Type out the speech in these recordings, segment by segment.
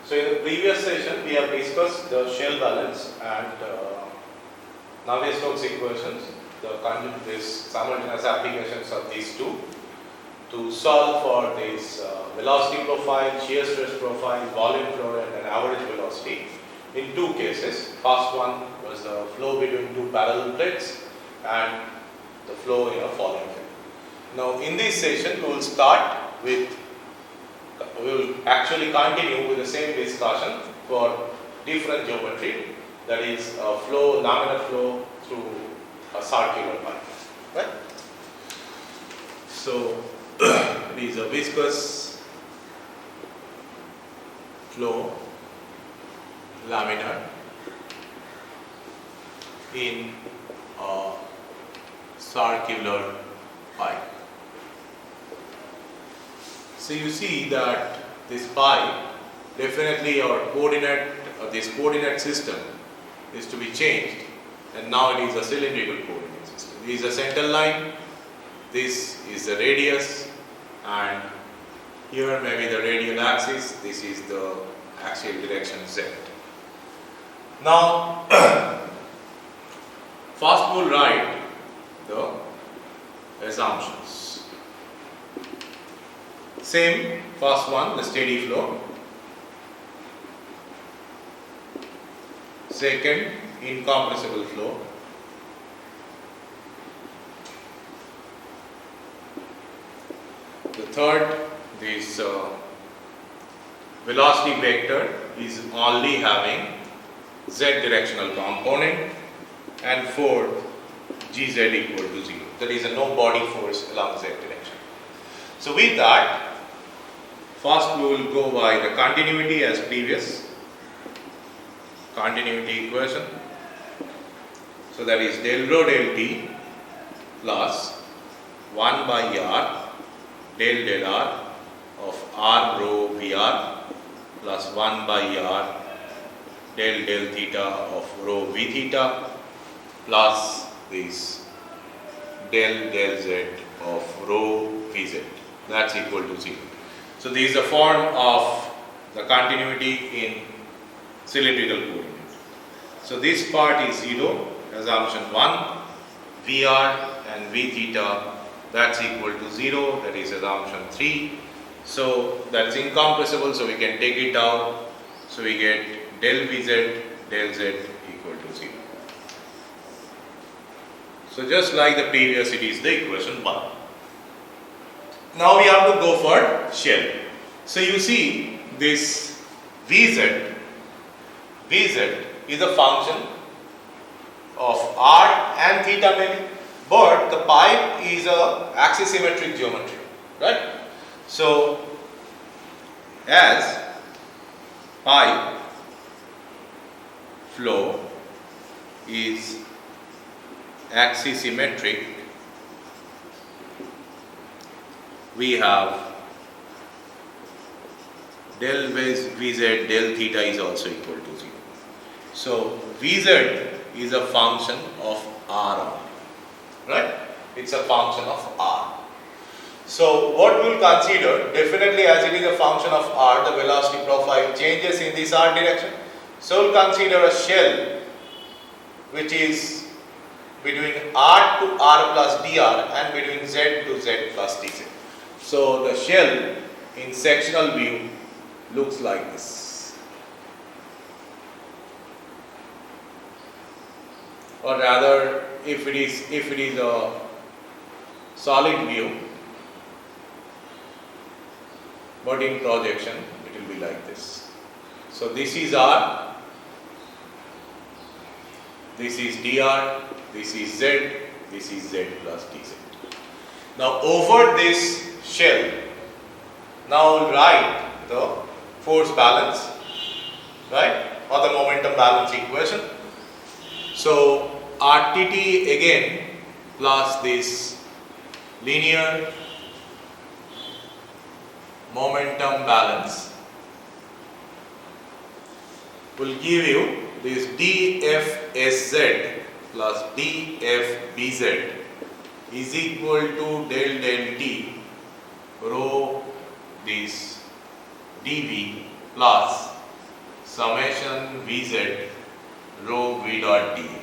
So in the previous session we have discussed the shell balance and Navier-Stokes equations, these simultaneous applications of these two to solve for this velocity profile, shear stress profile, volume flow and an average velocity in two cases. First one was the flow between two parallel plates and the flow in a falling field. Now in this session we will actually continue with the same discussion for different geometry, that is laminar flow through a circular pipe, right? So it is a viscous flow laminar in a circular pipe. So you see that this pipe definitely this coordinate system is to be changed, and now it is a cylindrical coordinate system. This is a center line, this is the radius, and here maybe the radial axis, this is the axial direction Z. Now first we'll write the assumptions. Same, first one, the steady flow. Second, incompressible flow. The third, this velocity vector is only having z directional component, and fourth, gz equal to 0. There is no body force along z direction. So with that, first we will go by the continuity as previous, continuity equation. So that is del rho del t plus 1 by r del r of r rho Vr plus 1 by r del theta of rho V theta plus this del z of rho Vz. That's equal to 0. So this is the form of the continuity in cylindrical coordinates. So this part is 0, assumption 1, Vr and V theta, that's equal to 0, that is assumption 3. So that's incompressible, so we can take it out. So we get del Vz, del Z equal to 0. So just like the previous, it is the equation 1. Now we have to go for shell. So you see this Vz is a function of r and theta maybe, but the pipe is a axisymmetric geometry, right? So as pipe flow is axisymmetric, we have del Vz del theta is also equal to 0. So Vz is a function of r only, right? It's a function of r. So what we'll consider, definitely as it is a function of r, the velocity profile changes in this r direction. So we'll consider a shell which is between r to r plus dr and between z to z plus dz. So the shell in sectional view looks like this, or rather, if it is a solid view, but in projection it will be like this. So this is r, this is dr, this is z, this is z plus dz. Now over this shell, now we'll write the force balance, right, or the momentum balance equation. So RTT again plus this linear momentum balance will give you this dFSZ plus dFBZ is equal to del t rho this dV plus summation Vz rho V dot dA.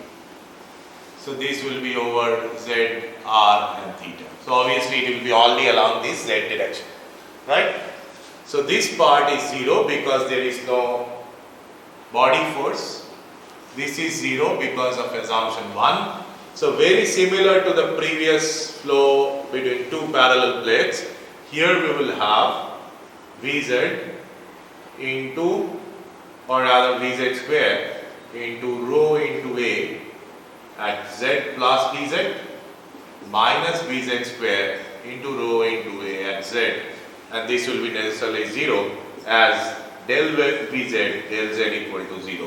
So this will be over Z, R and theta. So obviously it will be only along this Z direction, right? So this part is 0 because there is no body force. This is 0 because of assumption 1. So very similar to the previous flow between two parallel plates. Here we will have Vz into, or rather Vz square into rho into A at Z plus dz minus Vz square into rho into A at Z, and this will be necessarily 0 as del Vz del Z equal to 0,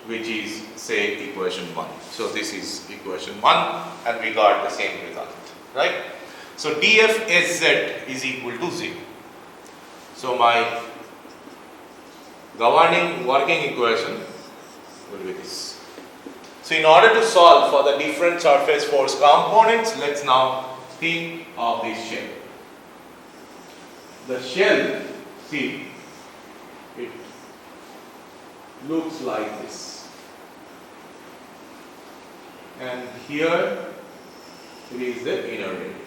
which is say equation 1. So this is equation 1 and we got the same result, right? So dF is equal to 0. So my governing working equation will be this. So in order to solve for the different surface force components, let's now think of this shell. The shell, see, it looks like this. And here it is the inner radius.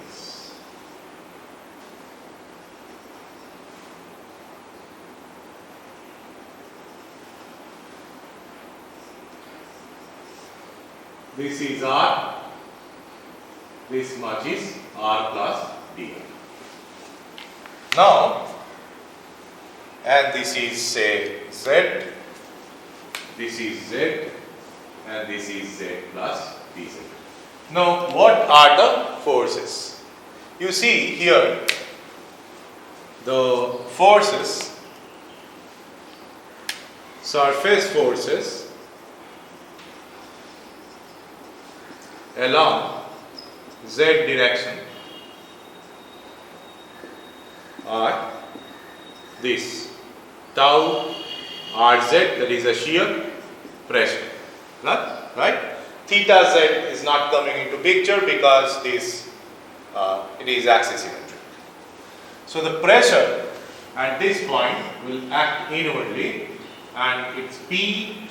This is R, this much is R plus dr. Now, and this is say Z, this is Z, and this is Z plus dz. Now, what are the forces? You see here, the forces, surface forces along Z direction are this tau Rz, that is a shear pressure, right? Theta Z is not coming into picture because this it is axis symmetric. So the pressure at this point will act inwardly, and it's P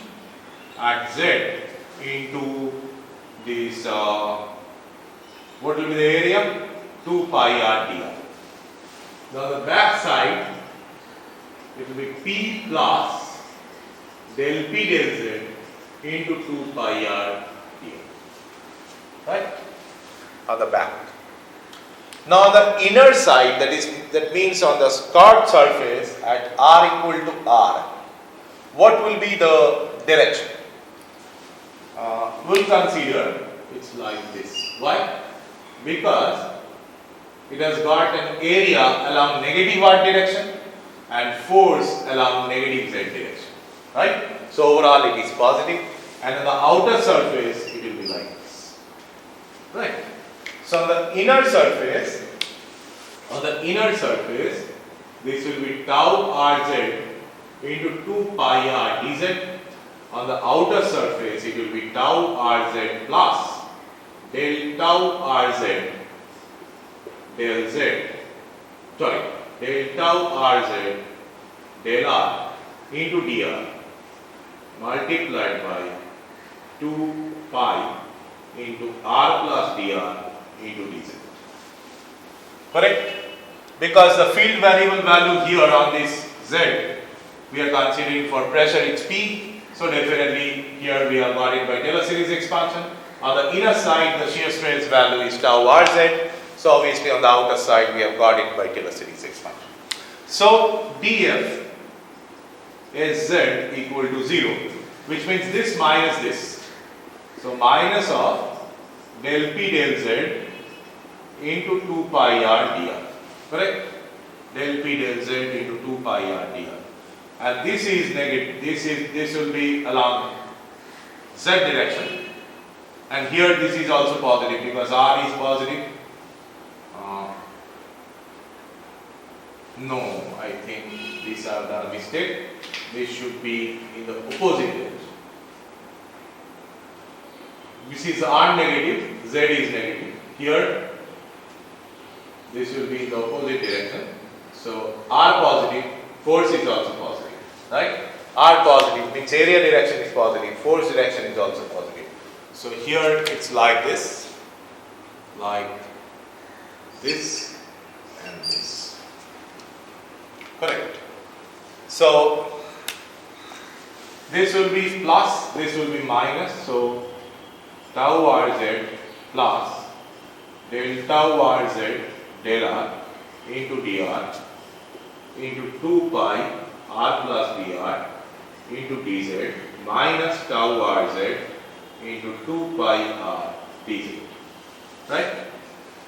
at Z into this what will be the area? 2 pi r dr. Now the back side, it will be P plus del P del Z into 2 pi r dr. Right? On the back. Now the inner side, that means on the curved surface at r equal to r, what will be the direction? We'll consider it's like this. Why? Because it has got an area along negative r direction and force along negative z direction, right? So overall it is positive, and on the outer surface it will be like this, right? So on the inner surface, this will be tau rz into 2 pi r dz. On the outer surface it will be tau rz plus del tau rz del z, del tau rz del r into dr multiplied by 2 pi into r plus dr into dz. Correct? Because the field variable value here on this z, we are considering for pressure it's P, so definitely here we have got it by Taylor series expansion. On the inner side the shear stress value is tau rz, so obviously on the outer side we have got it by Taylor series expansion. So df is z equal to 0, which means this minus this. So minus of del P del z into 2 pi r dr. Correct? Del P del z into 2 pi r dr. And this is negative. This will be along z direction. And here this is also positive because r is positive. No, I think these are the mistake. This should be in the opposite direction. This is r negative, z is negative. Here this will be in the opposite direction. So r positive, force is also positive, right? are positive, means area direction is positive, force direction is also positive. So here it's like this and this. Correct. So this will be plus, this will be minus. So tau Rz plus del tau Rz del R into dr into 2 pi r plus dr into dz minus tau Rz into 2 pi r dz. Right?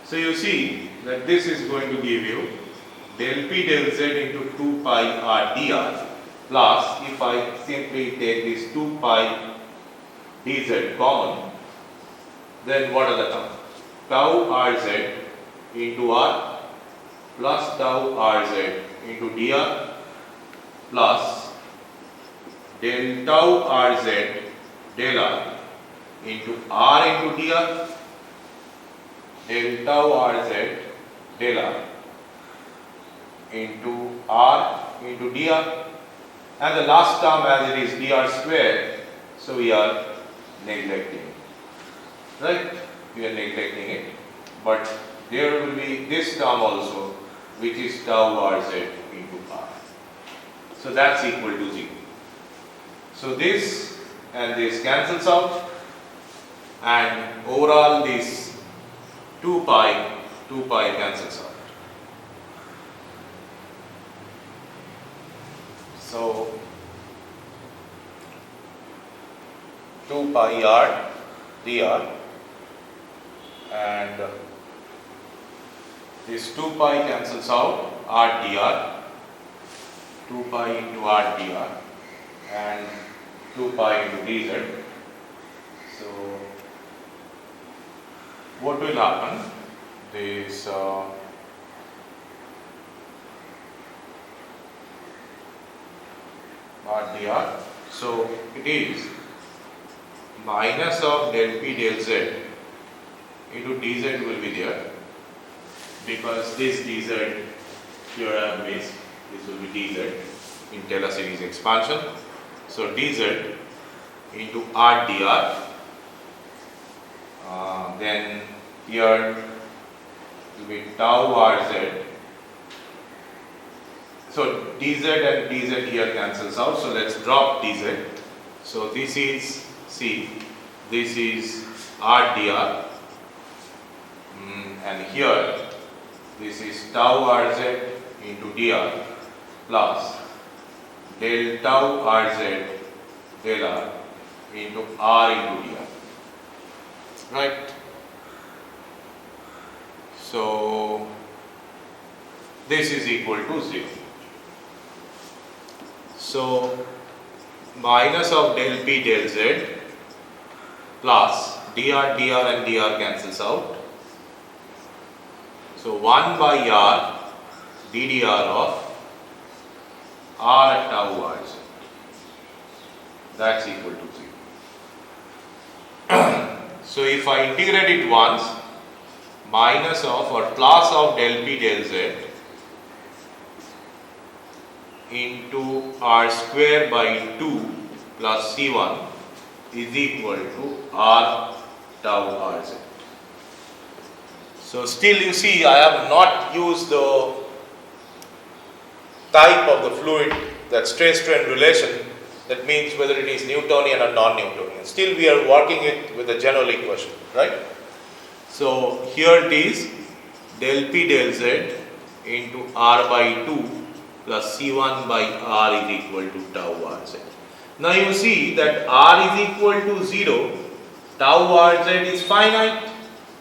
So you see that this is going to give you del p del z into 2 pi r dr plus, if I simply take this 2 pi dz common, then what are the terms? Tau Rz into r plus tau Rz into dr plus del tau Rz del r into r into dr del tau Rz del r into r into dr, and the last term as it is dr square, so we are neglecting it. Right? We are neglecting it, but there will be this term also, which is tau Rz into r. So that's equal to 0. So this and this cancels out, and overall this 2 pi cancels out. So 2 pi r dr, and this 2 pi cancels out, r dr, 2 pi into r dr, and 2 pi into dz. So what will happen? This r dr. So it is minus of del p del z into dz will be there, because this dz here I have missed. This will be dz in Taylor series expansion. So dz into r dr. Then here will be tau Rz. So dz and dz here cancels out. So let's drop dz. So this is, see, this is r dr, and here this is tau Rz into dr plus del tau Rz del r into r into dr. Right? So this is equal to 0. So minus of del p del z plus dr and dr cancels out. So 1 by r ddr of r at tau Rz, that's equal to 0. So if I integrate it once, minus of or plus of del p del z into r square by 2 plus c1 is equal to r tau Rz. So still you see I have not used the type of the fluid, that stress-strain relation, that means whether it is Newtonian or non-Newtonian. Still we are working it with a general equation, right? So here it is del p del z into r by 2 plus c1 by r is equal to tau Rz. Now you see that r is equal to 0, tau Rz is finite.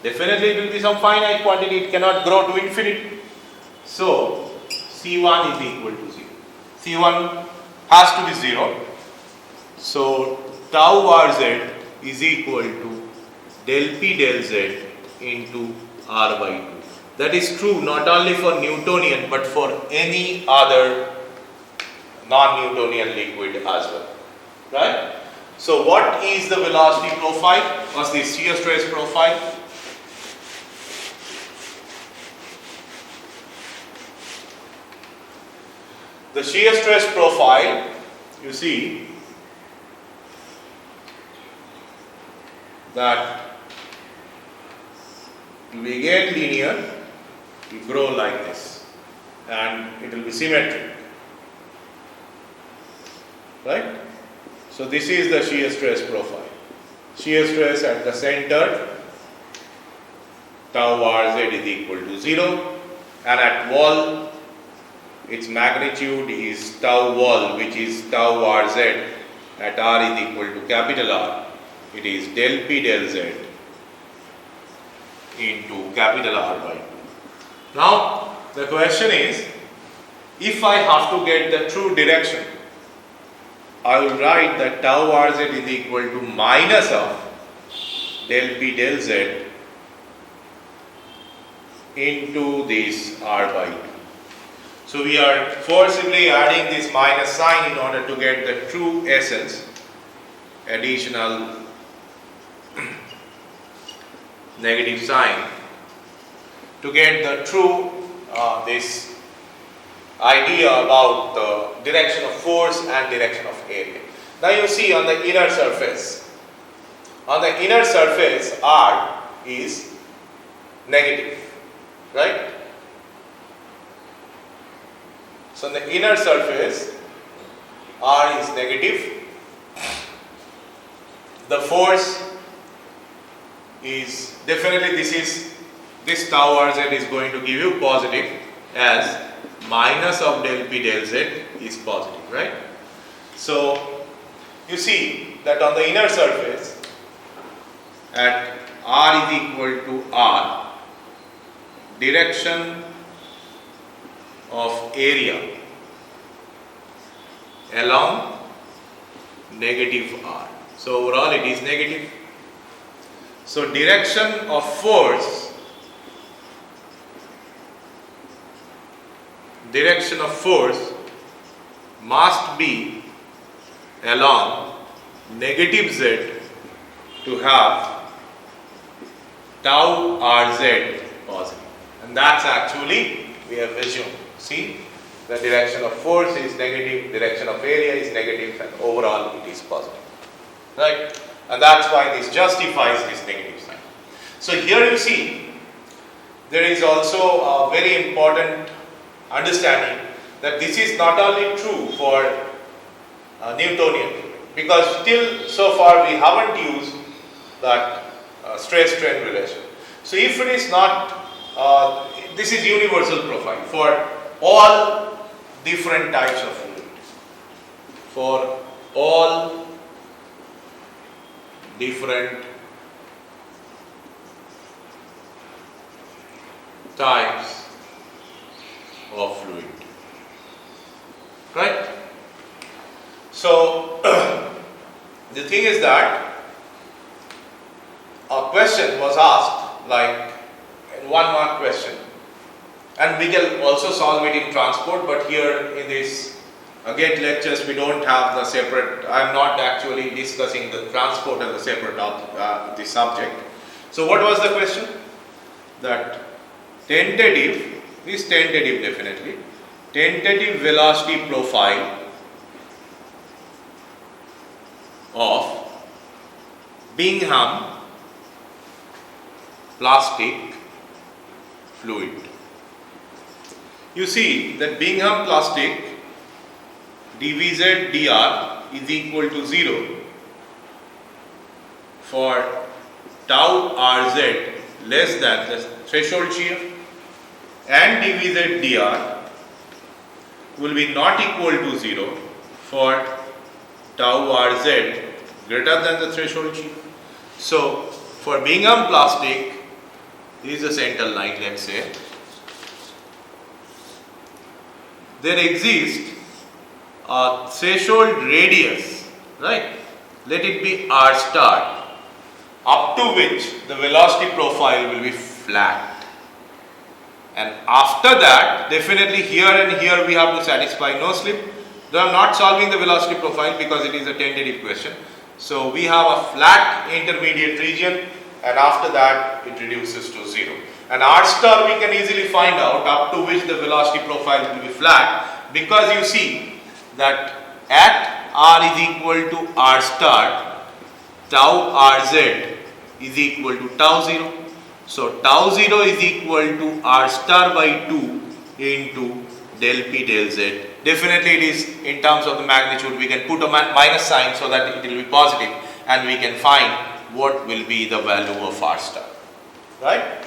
Definitely it will be some finite quantity, it cannot grow to infinity. So c1 is equal to 0. c1 has to be 0. So tau Rz is equal to del p del z into r by 2. That is true not only for Newtonian but for any other non-Newtonian liquid as well. Right? So what is the velocity profile or the shear stress profile? The shear stress profile you see that it will be again linear, it will grow like this and it will be symmetric, right? So this is the shear stress profile. Shear stress at the center, tau Rz is equal to 0, and at wall its magnitude is tau wall, which is tau Rz at R is equal to capital R. It is del P del Z into capital R by 2. Now the question is, if I have to get the true direction, I will write that tau Rz is equal to minus of del P del Z into this R by 2. So we are forcibly adding this minus sign in order to get the true essence, additional negative sign, to get the true this idea about the direction of force and direction of area. Now you see on the inner surface, R is negative, right? So on the inner surface R is negative. The force is definitely, this tau Rz is going to give you positive, as minus of del P del Z is positive, right? So you see that on the inner surface at R is equal to R, direction of area along negative R. So overall it is negative. So direction of force must be along negative Z to have tau Rz positive, and that's actually we have assumed. See, the direction of force is negative, direction of area is negative, and overall it is positive, right? And that's why this justifies this negative sign. So here you see there is also a very important understanding that this is not only true for Newtonian, because till so far we haven't used that stress-strain relation. So if it is not, this is universal profile for all different types of fluid, for all different types of fluid, right? So the thing is that a question was asked, like in 1 mark question, and we can also solve it in transport, but here in this GET lectures we don't have the separate, I am not actually discussing the transport as a separate the subject. So what was the question? That tentative definitely, tentative velocity profile of Bingham plastic fluid. You see that Bingham plastic dVz dr is equal to 0 for tau Rz less than the threshold shear, and dVz dr will be not equal to 0 for tau Rz greater than the threshold shear. So for Bingham plastic, this is a center line, let's say, there exists a threshold radius, right? Let it be r star, up to which the velocity profile will be flat. And after that, definitely here and here we have to satisfy no slip. Though I am not solving the velocity profile because it is a tentative question. So we have a flat intermediate region, and after that it reduces to 0. And r star we can easily find out up to which the velocity profile will be flat, because you see that at r is equal to r star, tau rz is equal to tau 0. So tau 0 is equal to r star by 2 into del p del z. Definitely it is in terms of the magnitude. We can put a minus sign so that it will be positive, and we can find what will be the value of r star. Right?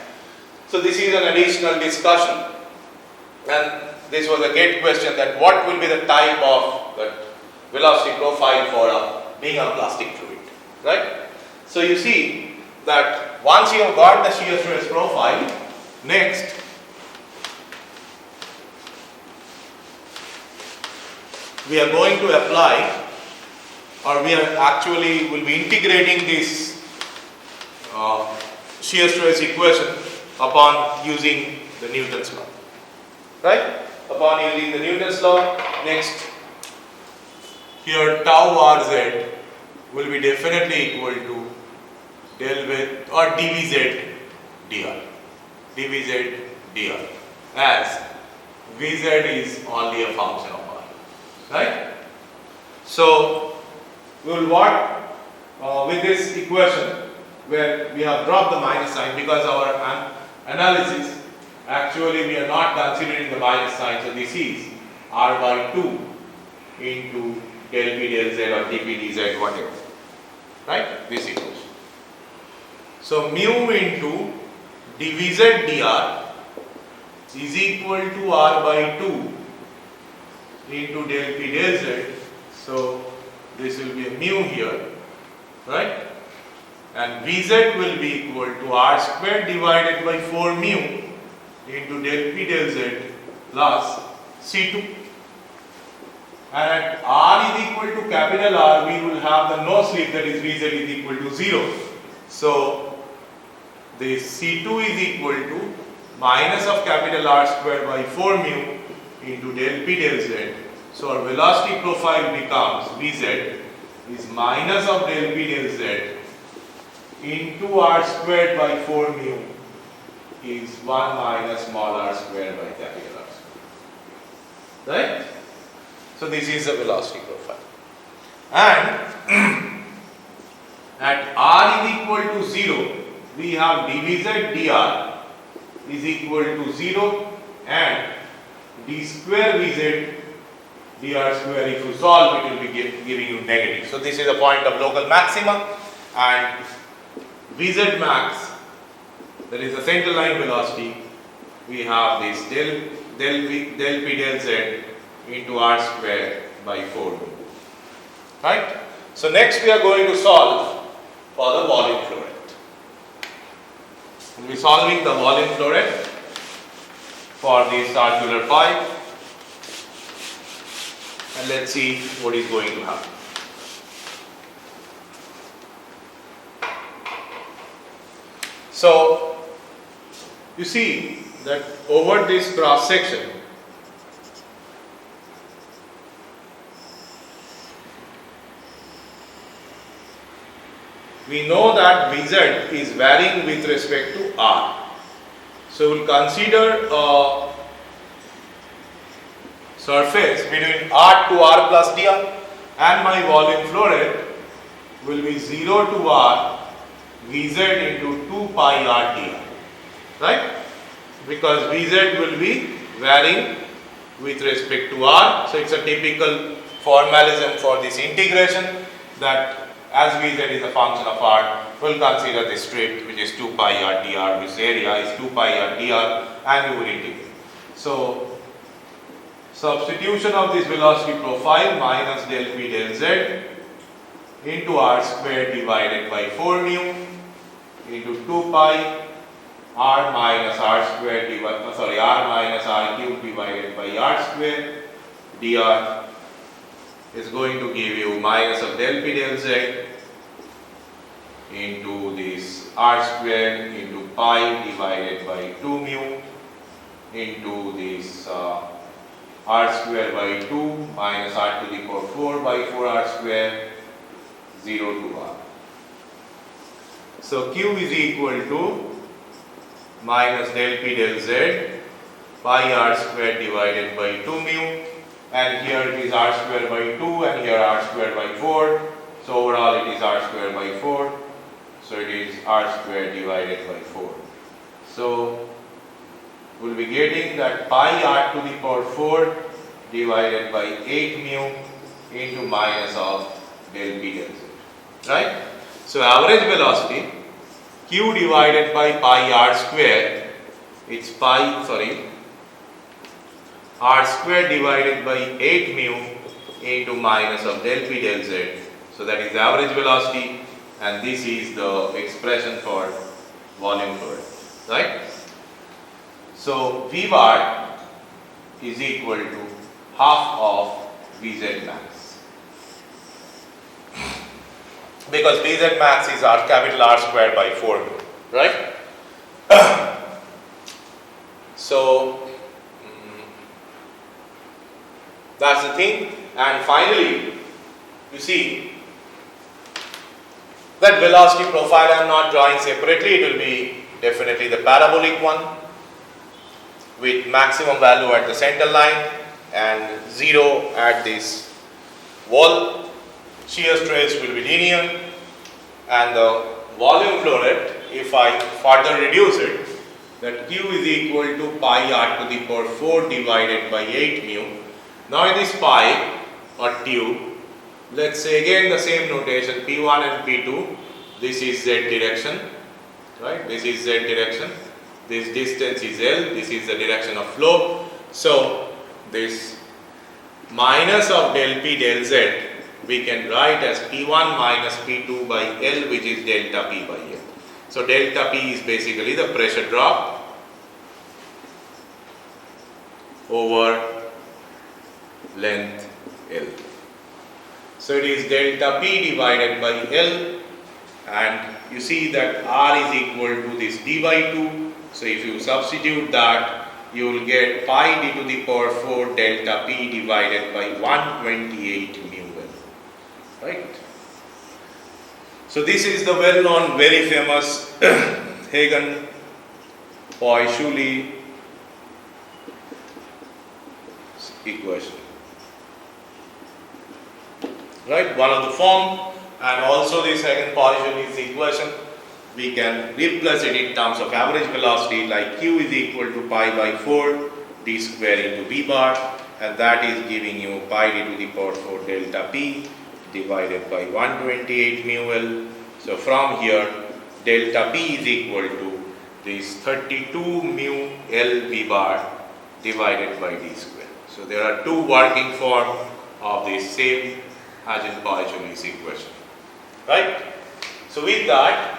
So this is an additional discussion, and this was a gate question, that what will be the type of that velocity profile for being a plastic fluid. Right? So you see that once you have got the shear stress profile, next we are going to apply, or we are actually will be integrating this shear stress equation upon using the Newton's law. Right? Upon using the Newton's law, next here tau rz will be definitely equal to del with or dvz dr, as vz is only a function of r. Right? So we will work with this equation where we have dropped the minus sign, because our analysis actually we are not considering the minus sign. So this is r by 2 into del p del z or dp dz, whatever. Right? This equation. So mu into dvz dr is equal to r by 2 into del p del z. So this will be a mu here, right? And Vz will be equal to r square divided by 4 mu into del p del z plus C2. And at r is equal to capital R, we will have the no slip, that is Vz is equal to 0. So this C2 is equal to minus of capital R square by 4 mu into del p del z. So our velocity profile becomes Vz is minus of del p del z into r squared by 4 mu is 1 minus small r squared by capital R squared. Right? So this is the velocity profile. And at r is equal to 0, we have dvz dr is equal to 0 and d square vz dr square, if you solve it, will be giving you negative. So this is the point of local maxima, and Vz max, that is the center line velocity, we have this del p del z into r square by 4 mu. Right? So next we are going to solve for the volume flow rate. We will be solving the volume flow rate for the circular pipe, and let's see what is going to happen. So you see that over this cross section, we know that Vz is varying with respect to R. So we will consider a surface between R to R plus dr, and my volume flow rate will be 0 to R Vz into 2 pi r dr. Right? Because Vz will be varying with respect to R. So it's a typical formalism for this integration, that as Vz is a function of R, we'll consider this strip which is 2 pi r dr, which area is 2 pi r dr, and we will integrate. So substitution of this velocity profile minus del p del z into r square divided by 4 mu into 2 pi r minus r square r minus r cube divided by r square dr is going to give you minus of del p del z into this r square into pi divided by 2 mu into this r square by 2 minus r to the power 4 by 4r square 0 to r. So Q is equal to minus del p del z pi r square divided by 2 mu and here it is r square by 2 and here r square by 4. So overall it is r square by 4. So it is r square divided by 4. So we will be getting that pi r to the power 4 divided by 8 mu into minus of del p del z. Right? So average velocity q divided by pi r square, it's r square divided by 8 mu into minus of del p del z. So that is average velocity, and this is the expression for volume fluid. Right? So V bar is equal to half of Vz max, because Vz max is R capital R square by 4, right? So that's the thing. And finally, you see that velocity profile I am not drawing separately, it will be definitely the parabolic one with maximum value at the center line and 0 at this wall. Shear stress will be linear, and the volume flow rate, if I further reduce it, that Q is equal to pi r to the power 4 divided by 8 mu. Now it is pi or tube. Let's say again the same notation, P1 and P2. This is Z direction, right? This is Z direction. This distance is L. This is the direction of flow. So this minus of del P del Z we can write as P1 minus P2 by L, which is delta P by L. So delta P is basically the pressure drop over length L. So it is delta P divided by L, and you see that R is equal to this d by 2. So if you substitute that, you will get pi d to the power 4 delta P divided by 128 mu L. Right? So this is the well-known, very famous Hagen-Pauli equation. Right? One of the form, and also this Hagen-Pauli equation, we can replace it in terms of average velocity, like Q is equal to pi by 4 d square into V bar, and that is giving you pi d to the power 4 delta P divided by 128 mu L. So from here, delta P is equal to this 32 mu L V bar divided by d square. So there are two working form of this same Hagen-Pauli equation, right? So with that,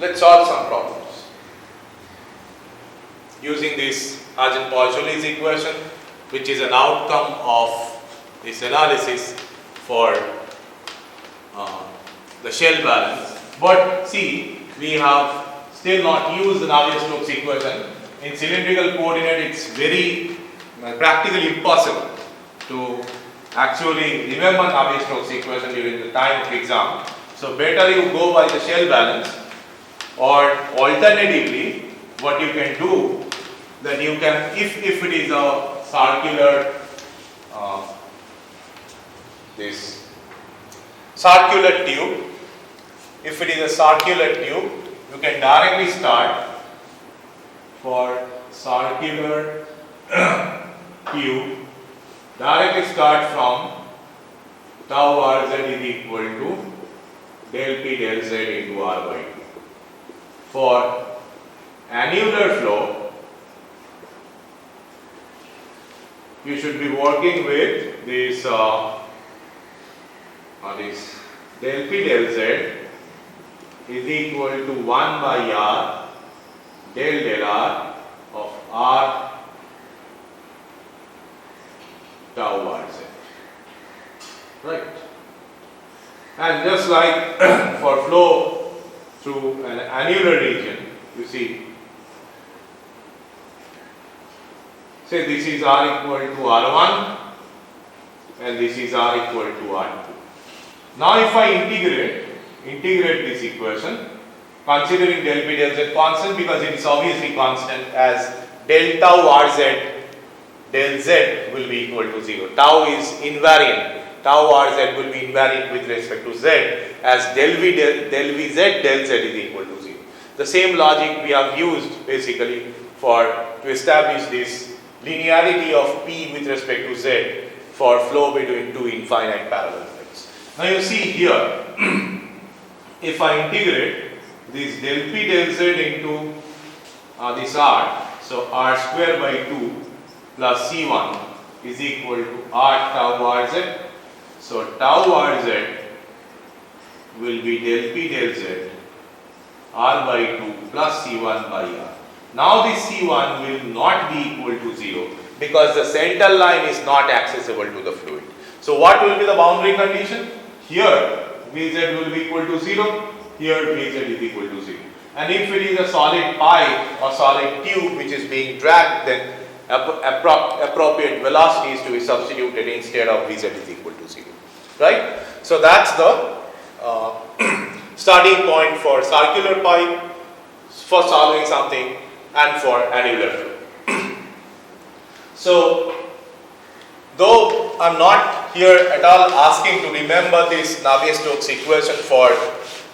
let's solve some problems using this Hagen-Pauli equation, which is an outcome of this analysis for the shell balance. But see, we have still not used the Navier-Stokes equation. In cylindrical coordinate, it's very practically impossible to actually remember Navier-Stokes equation during the time of exam. So better you go by the shell balance, or alternatively, what you can do, that you can, if it is a circular this circular tube, if it is a circular tube, you can directly start for circular tube, directly start from tau r z is equal to del p del z into r by 2. For annular flow, you should be working with this del p del z is equal to 1 by r del r of r tau r z, right? And just like for flow through an annular region, you see, say this is r equal to r1 and this is r equal to r2. Now if I integrate this equation, considering del p del z constant, because it is obviously constant, as del tau rz del z will be equal to 0. Tau is invariant. Tau rz will be invariant with respect to z, as del v z del z is equal to 0. The same logic we have used basically to establish this linearity of p with respect to z for flow between two infinite parallel plates. Now you see here, if I integrate this del p del z into this r, so r square by 2 plus c1 is equal to r tau rz. So tau rz will be del p del z r by 2 plus c1 by r. Now this c1 will not be equal to 0 because the center line is not accessible to the fluid. So what will be the boundary condition? Here Vz will be equal to 0, here Vz is equal to 0. And if it is a solid pipe or solid tube which is being dragged, then appropriate velocity is to be substituted instead of Vz is equal to 0. Right? So that's the starting point for circular pipe, for solving something, and for annular flow. So, though I am not here at all asking to remember this Navier-Stokes equation for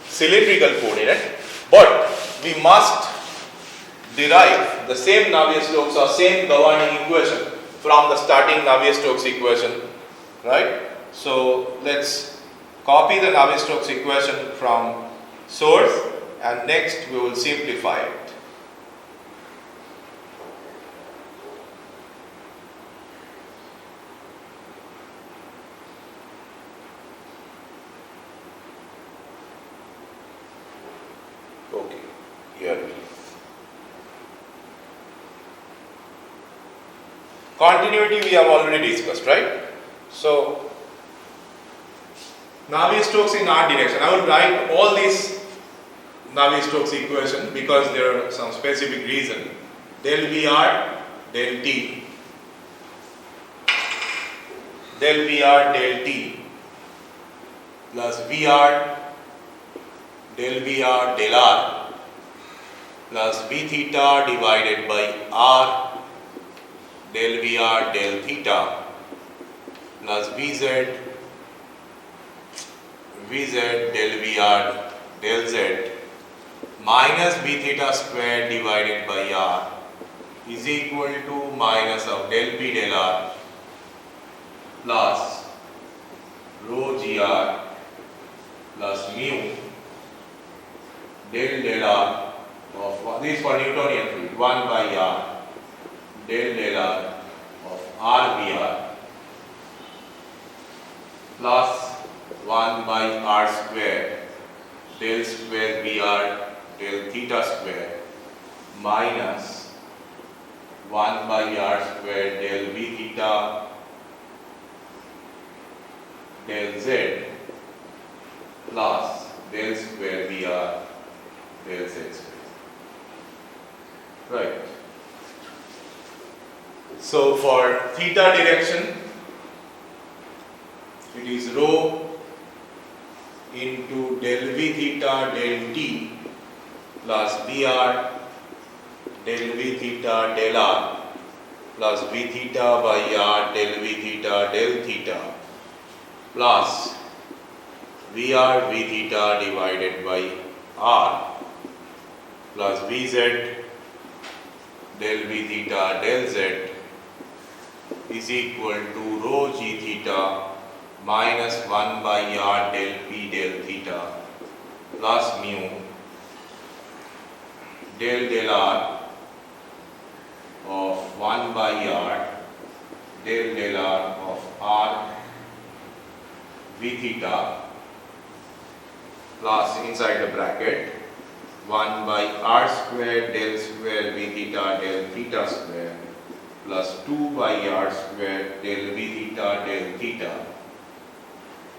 cylindrical coordinate, but we must derive the same Navier-Stokes or same governing equation from the starting Navier-Stokes equation, right? So, let's copy the Navier-Stokes equation from source, and next we will simplify it. Okay, here we go. Continuity we have already discussed, right? So, Navier-Stokes in r direction. I will write all these Navier-Stokes equation because there are some specific reason. Del Vr del T, del Vr del T plus Vr del Vr del R plus V theta divided by R del Vr del theta plus Vz del Vr del Z minus B theta square divided by R is equal to minus of del P del R plus rho gr plus mu del R of, this is for Newtonian fluid, 1 by R del R of RVR plus 1 by R square del square Vr del theta square minus 1 by R square del V theta del Z plus del square Vr del Z square. Right. So for theta direction, it is rho into del V theta del T plus Vr del V theta del R plus V theta by R del V theta del theta plus Vr V theta divided by R plus Vz del V theta del Z is equal to rho g theta minus 1 by R del P del theta plus mu del R of 1 by R del R of R V theta plus inside the bracket 1 by R square del square V theta del theta square plus 2 by R square del V theta del theta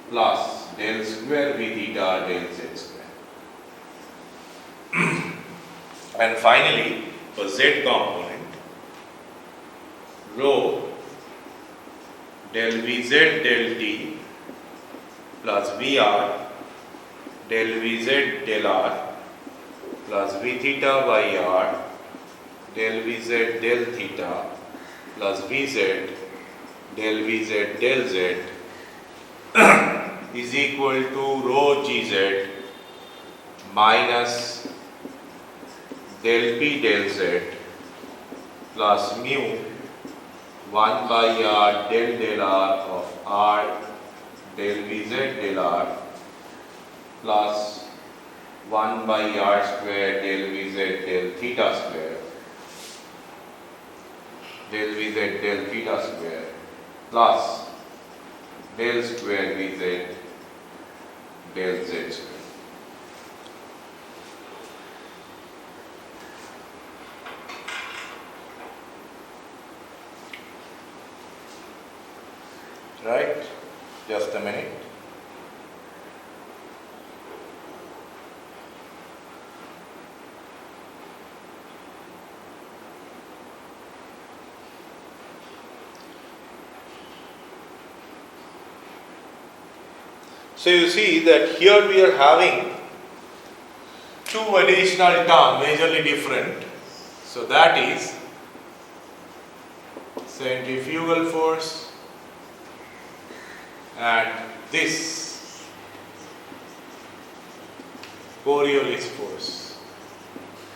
plus del square V theta del Z square. And finally, for Z component, rho del Vz del T plus Vr del Vz del R plus V theta by R del Vz del theta plus Vz del Vz del Z is equal to rho Gz minus del P del Z plus mu 1 by R del R of R del Vz del R plus 1 by R square del Vz del theta square del Vz del theta square plus del square Vz del Z square. Right? Just a minute. So you see that here we are having two additional terms majorly different. So that is centrifugal force and this Coriolis force,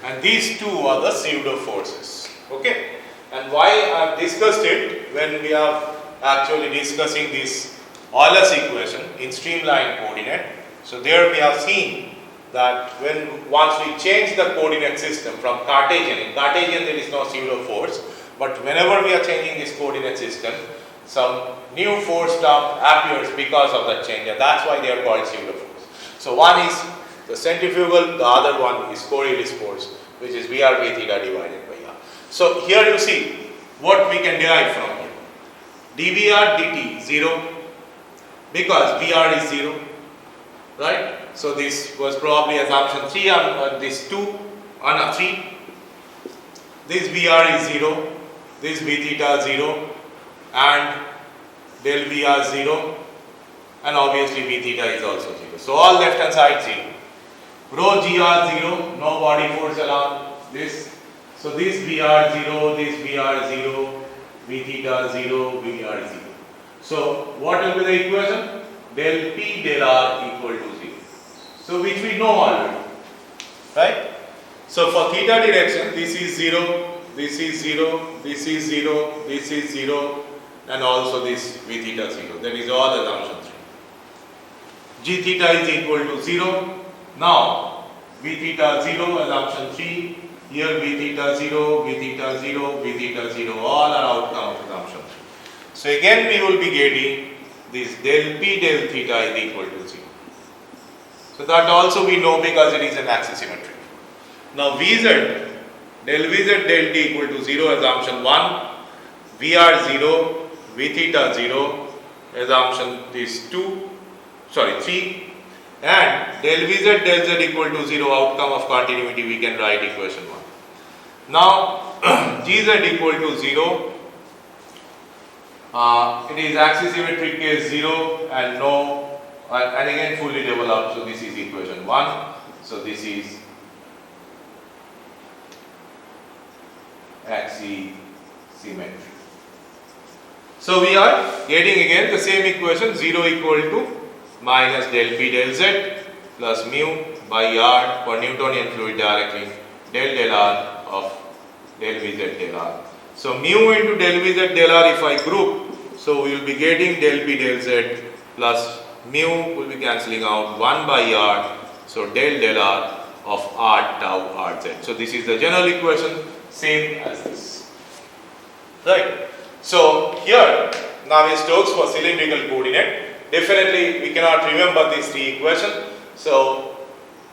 and these two are the pseudo forces. Okay, and why I have discussed it when we are actually discussing this Euler's equation in streamline coordinate. So there we have seen that once we change the coordinate system from Cartesian, in Cartesian there is no pseudo force, but whenever we are changing this coordinate system, some new force term appears because of that change, and that's why they are called pseudo force. So one is the centrifugal, the other one is Coriolis force, which is VR V theta divided by R. So here you see what we can derive from here. dVr dt 0 because VR is 0, right? So this was probably assumption 3 on this 2 on a 3. This VR is 0, this V theta 0 and del VR 0, and obviously V theta is also 0. So all left hand side 0. Rho GR 0, no body force along this. So this VR 0, this VR 0, V theta 0, VR 0. So what will be the equation? Del P del R equal to 0. So which we know already, right? So for theta direction, this is 0, this is 0, this is 0, this is 0, and also this V theta 0. That is all assumption 3. G theta is equal to 0. Now V theta 0, assumption 3. Here V theta 0, V theta 0, V theta 0, all are outcome of assumption 3. So again we will be getting this del P del theta is equal to 0. So that also we know because it is an axisymmetry. Now Vz, del Vz del t equal to 0, assumption 1, Vr 0, V theta 0, assumption is 3, and del Vz del Z equal to 0, outcome of continuity, we can write equation 1. Now Gz equal to 0, it is axisymmetric case 0 and no, and again fully developed, so this is equation 1, so this is axisymmetry. So we are getting again the same equation, 0 equal to minus del P del Z plus mu by R for Newtonian fluid directly del R of del Vz del R. So mu into del Vz del R if I group, so we will be getting del P del Z plus mu will be cancelling out 1 by R, so del R of R tau Rz. So this is the general equation, same as this, right? So here Navier-Stokes for cylindrical coordinate. Definitely we cannot remember these three equations, so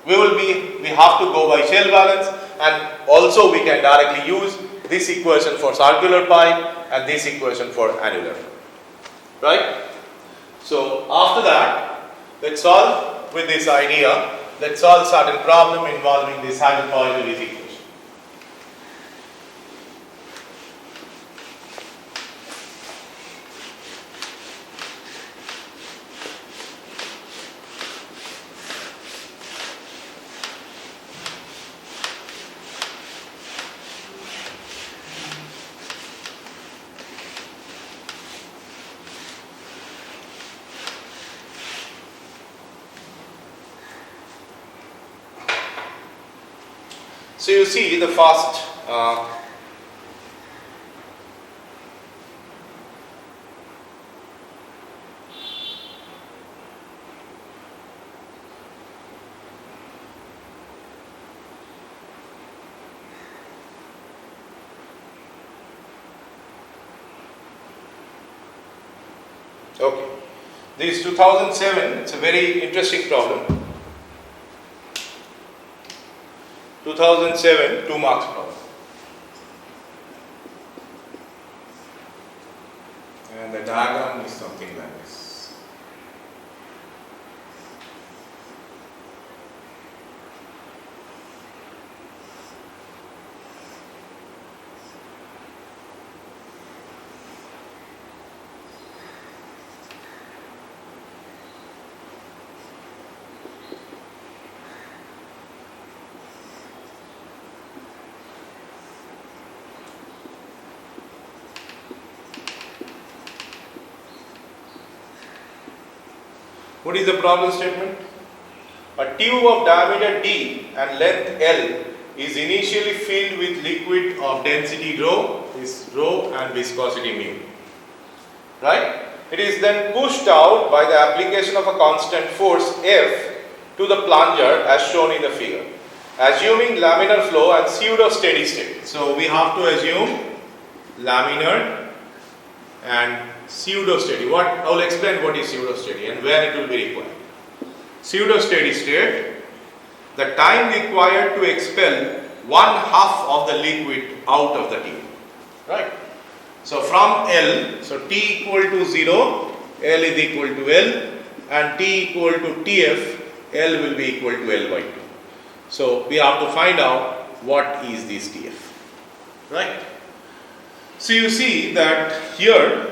we have to go by shell balance, and also we can directly use this equation for circular pipe and this equation for annular, right? So after that, let's solve with this idea, let's solve certain problem involving this Hagen-Poiseuille equation. So you see the first okay. This 2007, it's a very interesting problem. 2007 2 marks problem. And the diagram is something like this. What is the problem statement? A tube of diameter d and length L is initially filled with liquid of density rho, is rho, and viscosity mu. Right? It is then pushed out by the application of a constant force F to the plunger as shown in the figure, assuming laminar flow and pseudo steady state. So we have to assume laminar and pseudo steady. I will explain what is pseudo steady and when it will be required. Pseudo steady state, the time required to expel 1/2 of the liquid out of the tube. Right? So from L, so T equal to 0, L is equal to L, and T equal to TF, L will be equal to L by 2. So we have to find out what is this TF. Right? So you see that here,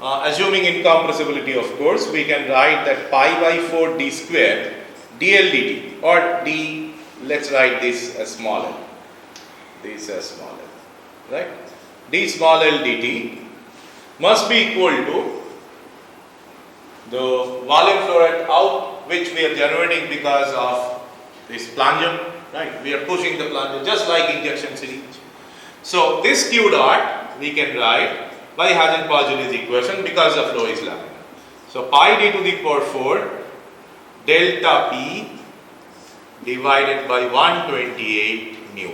assuming incompressibility, of course, we can write that pi by 4 d square dl dt, or d, let's write this as small l, this as small l, right? D small l dt must be equal to the volume flow rate out, which we are generating because of this plunger, right? We are pushing the plunger just like injection syringe. So this q dot we can write by Hazen-Poiseuille's equation because the flow is laminar. So pi d to the power 4 delta p divided by 128 nu.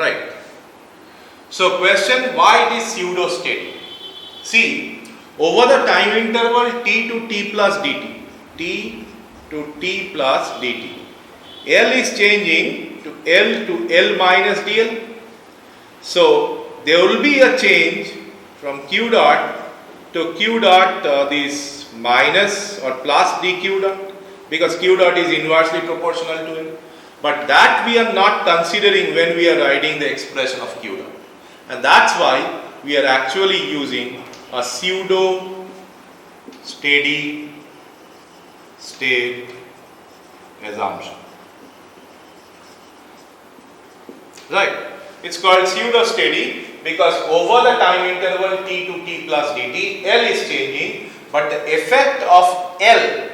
Right. So question, why it is pseudo steady? See, over the time interval t to t plus dt, t to t plus dt, L is changing to L minus dl. So there will be a change from q dot to q dot this minus or plus dq dot, because q dot is inversely proportional to it. But that we are not considering when we are writing the expression of q dot. And that's why we are actually using a pseudo steady state assumption. Right? It's called pseudo steady because over the time interval t to t plus dt, L is changing, but the effect of L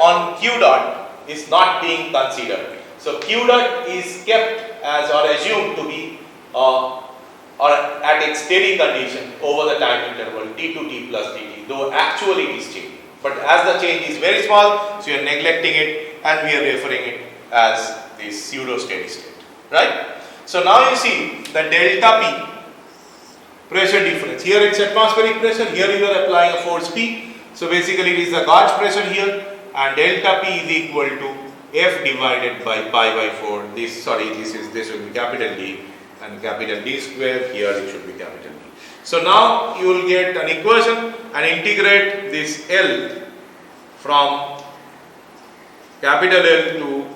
on q dot is not being considered. So q dot is kept as or assumed to be or at its steady condition over the time interval t to t plus dt, though actually it is changing. But as the change is very small, so you are neglecting it and we are referring it as this pseudo steady state. Right? So now you see the delta P pressure difference. Here it's atmospheric pressure, here you are applying a force P. So basically it is the gauge pressure here, and delta P is equal to F divided by pi by 4. This will be capital D, and capital D square, here it should be capital D. So now you will get an equation and integrate this L from capital L to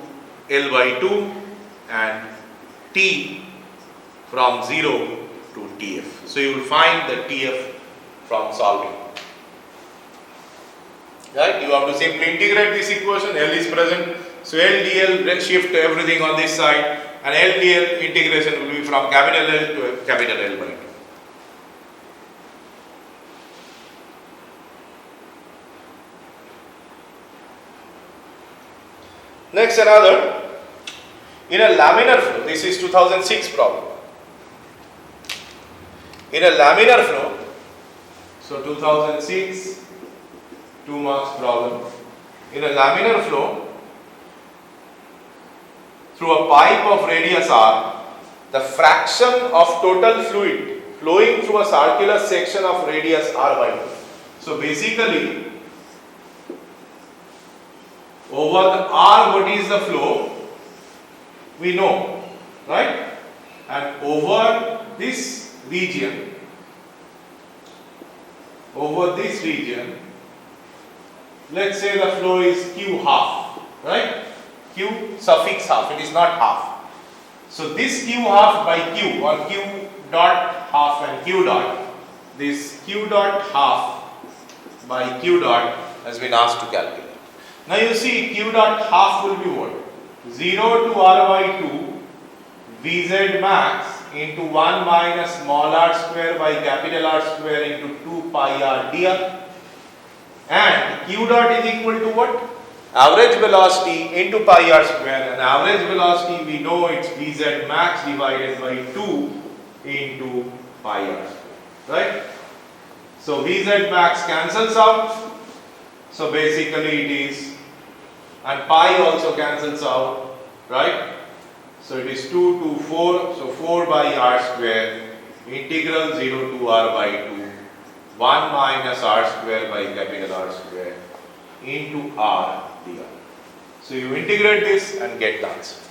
L by 2 and T from 0 to TF. So you will find the TF from solving. Right? You have to simply integrate this equation. L is present. So LDL shift everything on this side, and LDL integration will be from capital L to capital L by 2. Next, another, in a laminar flow, this is 2006 problem. In a laminar flow, so 2006 2 marks problem. In a laminar flow, through a pipe of radius r, the fraction of total fluid flowing through a circular section of radius r by 2. So basically, over the r, what is the flow? We know, right? And over this region, let's say the flow is q half, right? Q suffix half, it is not half. So this q half by q, or q dot half and q dot, this q dot half by q dot has been asked to calculate. Now you see q dot half will be what? 0 to r by 2 Vz max into 1 minus small r square by capital R square into 2 pi r dr, and q dot is equal to what? Average velocity into pi r square, and average velocity we know it's Vz max divided by 2 into pi r square, right? So Vz max cancels out, so basically it is, and pi also cancels out, right? So it is 2 to 4, so 4 by r square integral 0 to r by 2 1 minus r square by capital R square into r dr. So you integrate this and get the answer.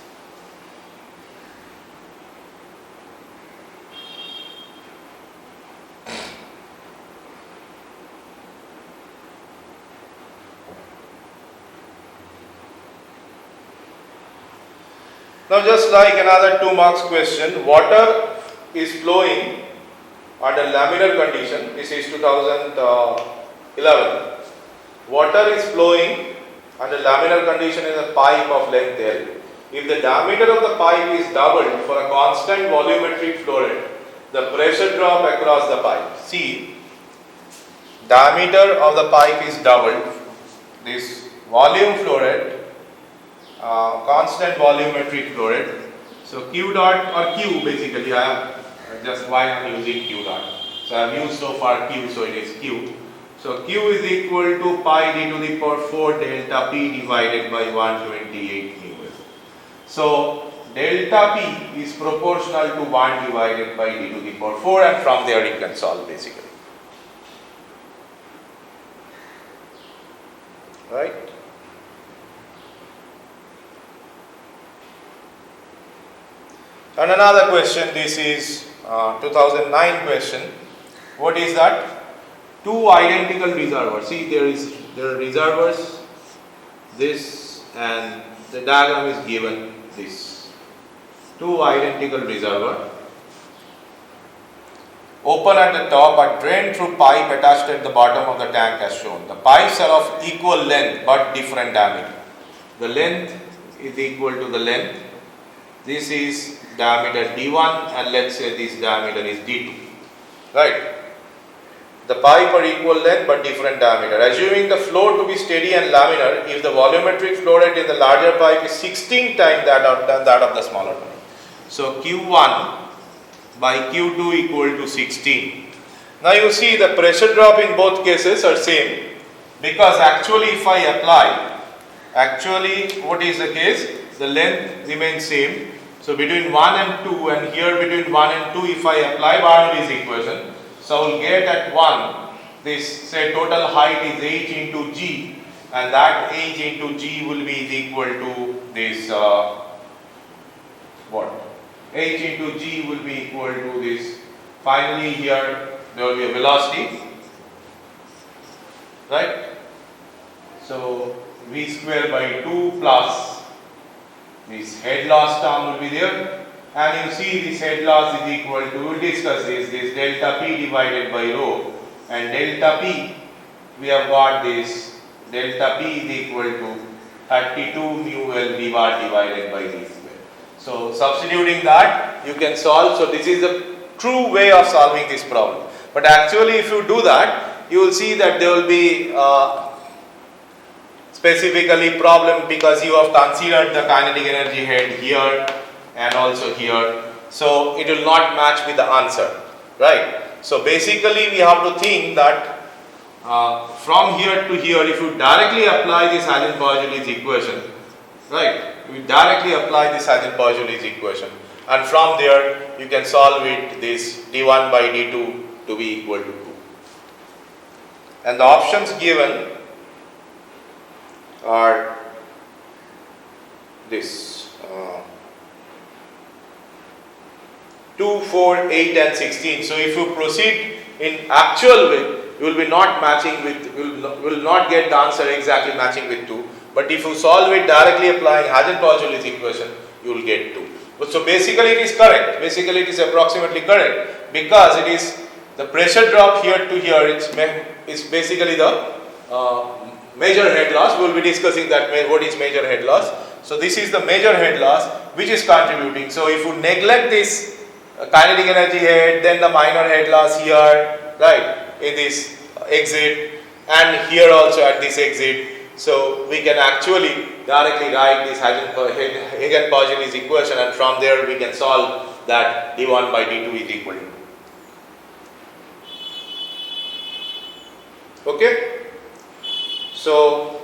Now just like another 2 marks question, water is flowing under laminar condition. This is 2011. Water is flowing under laminar condition in a pipe of length L. If the diameter of the pipe is doubled for a constant volumetric flow rate, the pressure drop across the pipe. See, diameter of the pipe is doubled. This volume flow rate, constant volumetric flow rate. So Q dot, or Q basically, I am just why I am using Q dot. So I have used so far Q, so it is Q. So Q is equal to pi d to the power 4 delta P divided by 128 mu. So delta P is proportional to 1 divided by d to the power 4, and from there you can solve basically. Right? And another question, this is 2009 question. What is that? Two identical reservoirs. See, there are reservoirs, this, and the diagram is given this. Two identical reservoirs. Open at the top but drained through pipe attached at the bottom of the tank as shown. The pipes are of equal length but different diameter. The length is equal to the length. This is diameter D1 and let's say this diameter is D2. Right? The pipe are equal length but different diameter. Assuming the flow to be steady and laminar, if the volumetric flow rate in the larger pipe is 16 times than that of the smaller pipe. So Q1 by Q2 equal to 16. Now you see the pressure drop in both cases are same, because actually if I apply, what is the case? The length remains same. So between 1 and 2, and here between 1 and 2, if I apply Bernoulli's equation, so I will get at 1, this say total height is h into g, and that h into g will be equal to this what? H into g will be equal to this. Finally here there will be a velocity, right? So v square by 2 plus this head loss term will be there, and you see this head loss is equal to, we will discuss this delta P divided by rho, and delta P, we have got this delta P is equal to 32 mu L v bar divided by d square. So substituting that you can solve. So this is the true way of solving this problem, but actually if you do that, you will see that there will be specifically problem because you have considered the kinetic energy head here and also here, so it will not match with the answer, right? So basically we have to think that from here to here, if you directly apply this Hagen-Poiseuille's equation, right? You directly apply this Hagen-Poiseuille's equation, and from there you can solve it this d1 by d2 to be equal to 2. And the options given are this 2, 4, 8 and 16. So if you proceed in actual way, you will be not matching with, will not get the answer exactly matching with 2. But if you solve it directly applying Hagen-Poiseuille's equation, you will get 2. But so basically it is correct. Basically it is approximately correct because it is the pressure drop here to here. It's basically the major head loss. We will be discussing that what is major head loss. So this is the major head loss which is contributing. So if you neglect this kinetic energy head, then the minor head loss here, right, in this exit and here also at this exit. So we can actually directly write this Hagen-Poiseuille's equation, and from there we can solve that d1 by d2 is equal to 2. Okay? So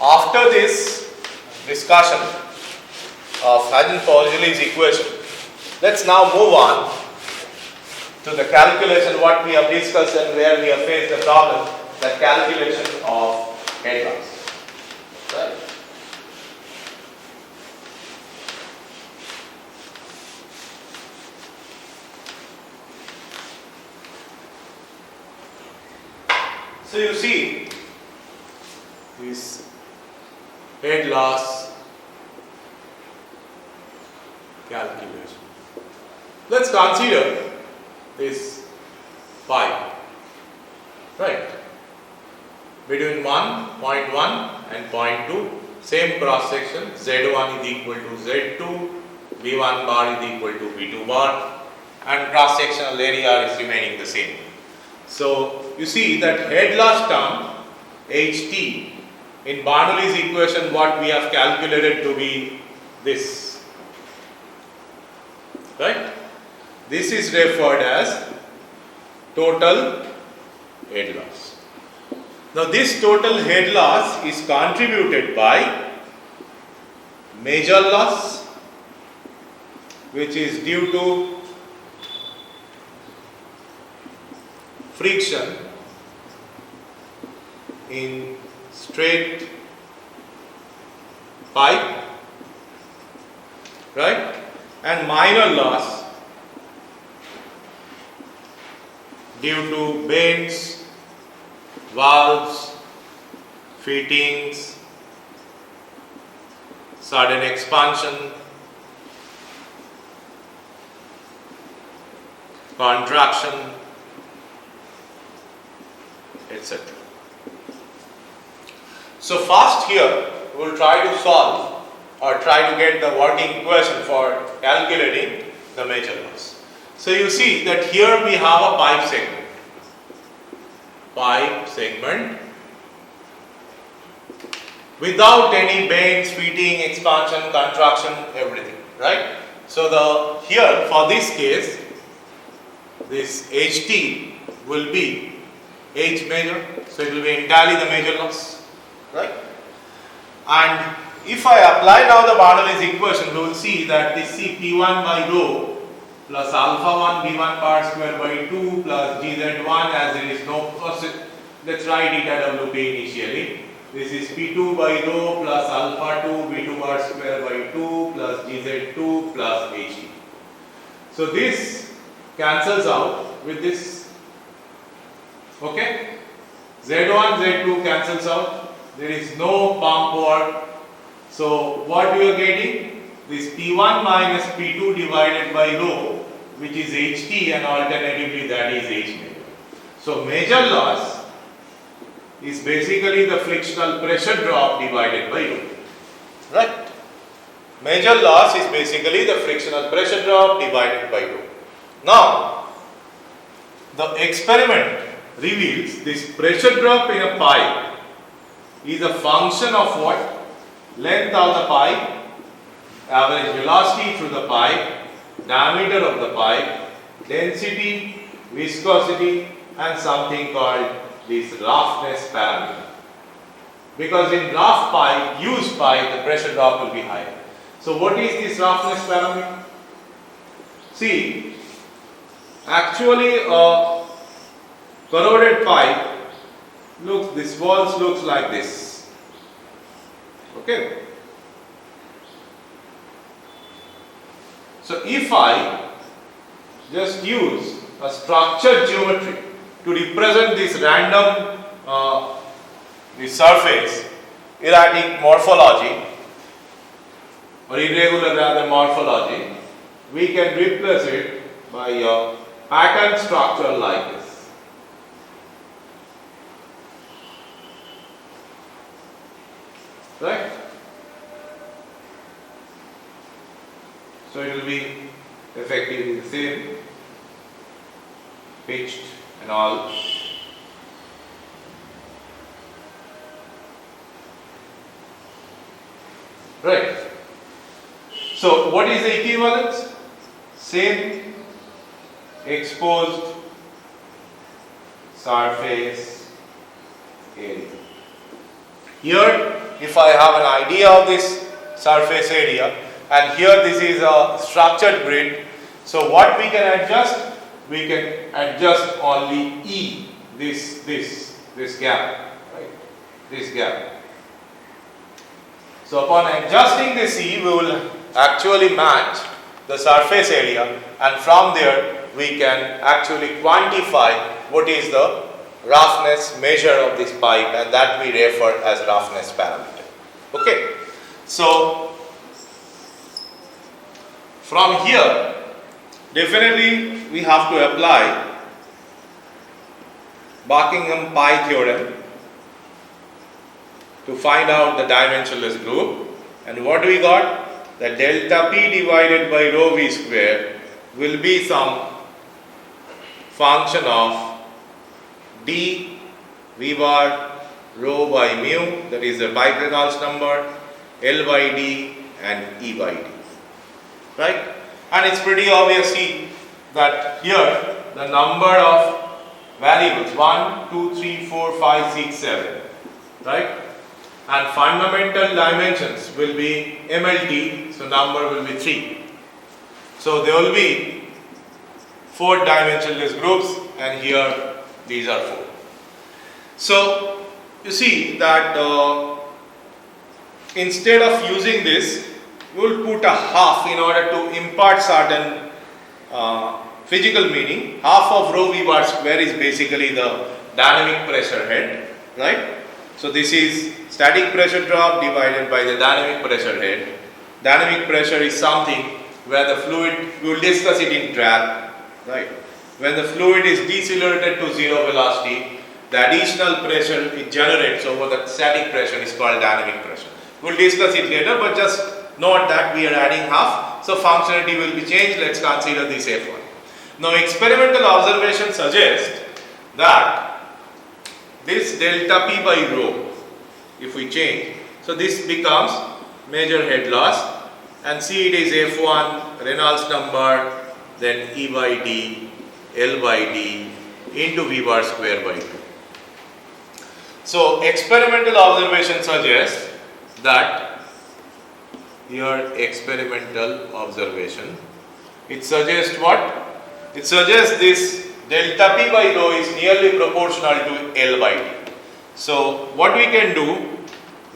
after this discussion of Hagen-Poiseuille's equation, let's now move on to the calculation what we have discussed and where we have faced the problem, the calculation of head loss. Right? So you see this head loss calculation. Let's consider this pipe, right? Between 1.1 and 0.2, same cross section, Z1 is equal to Z2, V1 bar is equal to V2 bar, and cross sectional area is remaining the same. So you see that head loss term HT in Bernoulli's equation, what we have calculated to be this, right? This is referred as total head loss. Now this total head loss is contributed by major loss, which is due to friction in straight pipe, right? And minor loss due to bends, valves, fittings, sudden expansion, contraction, etc. So first here we will try to solve or try to get the working equation for calculating the major loss. So you see that here we have a pipe segment without any bends, fitting, expansion, contraction, everything, right? So the here for this case, this HT will be H major, so it will be entirely the major loss, right? And if I apply now the Bernoulli's equation, we will see that this P1 by rho plus alpha 1 V1 bar square by 2 plus GZ1, as there is no, let's write it at WP initially. This is P2 by rho plus alpha 2 V2 bar square by 2 plus GZ2 plus HT. So this cancels out with this, okay? Z1, Z2 cancels out. There is no pump work. So what we are getting? This P1 minus P2 divided by rho, which is HT, and alternatively that is H major. So major loss is basically the frictional pressure drop divided by rho, right? Major loss is basically the frictional pressure drop divided by rho. Now, the experiment reveals this pressure drop in a pipe is a function of what? Length of the pipe, average velocity through the pipe, diameter of the pipe, density, viscosity, and something called this roughness parameter. Because in rough pipe, used pipe, the pressure drop will be higher. So what is this roughness parameter? See, actually a corroded pipe looks, this walls looks like this. Okay. So if I just use a structured geometry to represent this random this surface, erratic morphology or irregular rather morphology, we can replace it by a pattern structure like this. Right? So it will be effectively the same, pitched and all. Right. So what is the equivalence? Same exposed surface area. Here, if I have an idea of this surface area, and here this is a structured grid, so what we can adjust? We can adjust only E, this gap, right? This gap. So upon adjusting this E, we will actually match the surface area, and from there we can actually quantify what is the roughness measure of this pipe, and that we refer as roughness parameter. Okay. So from here, definitely we have to apply Buckingham pi theorem to find out the dimensionless group. And what we got? That delta P divided by rho V square will be some function of d V bar rho by mu, that is the Reynolds number, L by d and E by d. Right? And it's pretty obvious that here the number of variables 1, 2, 3, 4, 5, 6, 7. Right? And fundamental dimensions will be MLT, so number will be 3. So there will be 4 dimensionless groups, and here these are 4. So you see that instead of using this, we will put a half in order to impart certain physical meaning. Half of rho V bar square is basically the dynamic pressure head, right? So this is static pressure drop divided by the dynamic pressure head. Dynamic pressure is something where the fluid, we will discuss it in drag, right? When the fluid is decelerated to zero velocity, the additional pressure it generates over the static pressure is called dynamic pressure. We will discuss it later, but just note that we are adding half, so functionality will be changed. Let's consider this F1. Now experimental observation suggests that this delta P by rho, if we change, so this becomes major head loss, and see it is F1 Reynolds number, then E by d, L by d into V bar square by 2. So experimental observation suggests that here experimental observation, it suggests what? It suggests this delta P by rho is nearly proportional to L by d. So what we can do,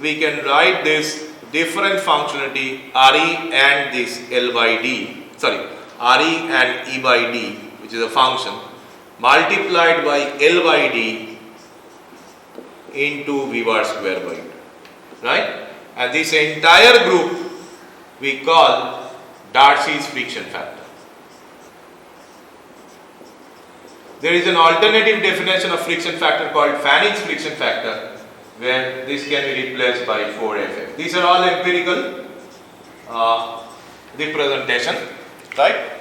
we can write this different functionality Re and this L by d, Re and E by d, which is a function, multiplied by L by d into V bar square by 2, right? And this entire group we call Darcy's friction factor. There is an alternative definition of friction factor called Fannin's friction factor, where this can be replaced by 4FF. These are all empirical representation, right?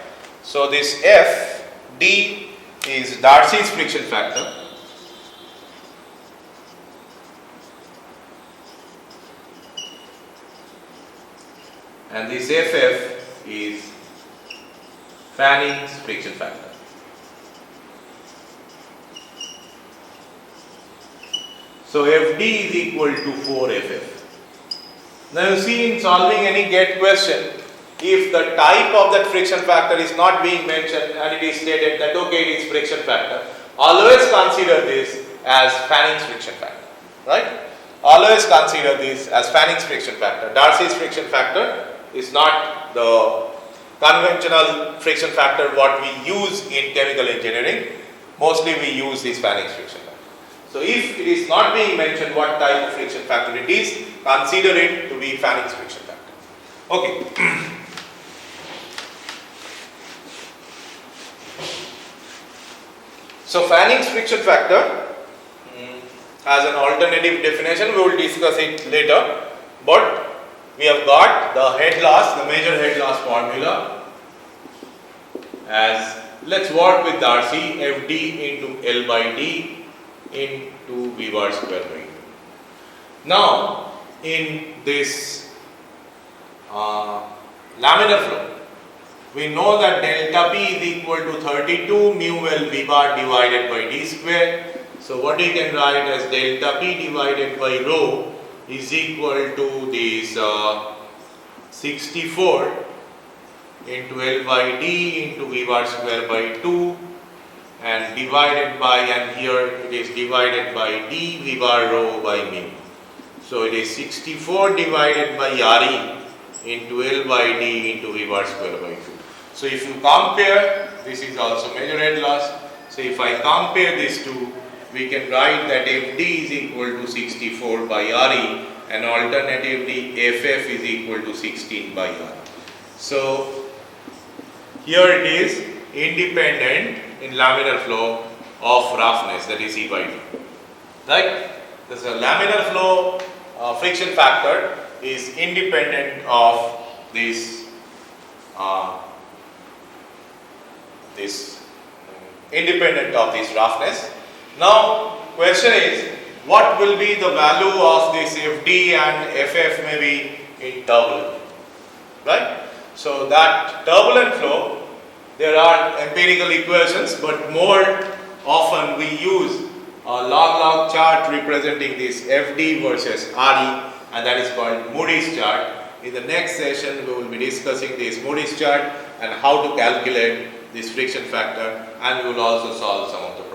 So this FD is Darcy's friction factor. And this FF is Fanning's friction factor. So FD is equal to 4FF. Now you see, in solving any GET question, if the type of that friction factor is not being mentioned and it is stated that okay, it is friction factor, always consider this as Fanning's friction factor, right? Always consider this as Fanning's friction factor. Darcy's friction factor is not the conventional friction factor what we use in chemical engineering. Mostly we use this Fanning's friction factor. So if it is not being mentioned what type of friction factor it is, consider it to be Fanning's friction factor. Okay. So Fanning's friction factor has an alternative definition. We will discuss it later. But we have got the head loss, the major head loss formula as, let's work with Darcy, Fd into L by D into V bar square by 2. Now in this laminar flow, we know that delta P is equal to 32 mu L V bar divided by D square. So what you can write as delta P divided by rho is equal to this 64 into L by D into V bar square by 2 and divided by, and here it is divided by D V bar rho by mu. So it is 64 divided by RE into L by D into V bar square by 2. So if you compare, this is also major head loss. So if I compare these two, we can write that Fd is equal to 64 by Re and alternatively Ff is equal to 16 by R. So here it is independent in laminar flow of roughness, that is E by D. Right? This is a laminar flow friction factor is independent of this independent of this roughness. Now question is, what will be the value of this Fd and Ff maybe in turbulent, right? So that turbulent flow, there are empirical equations, but more often we use a log-log chart representing this Fd versus Re, and that is called Moody's chart. In the next session we will be discussing this Moody's chart and how to calculate this friction factor, and we will also solve some of the problems.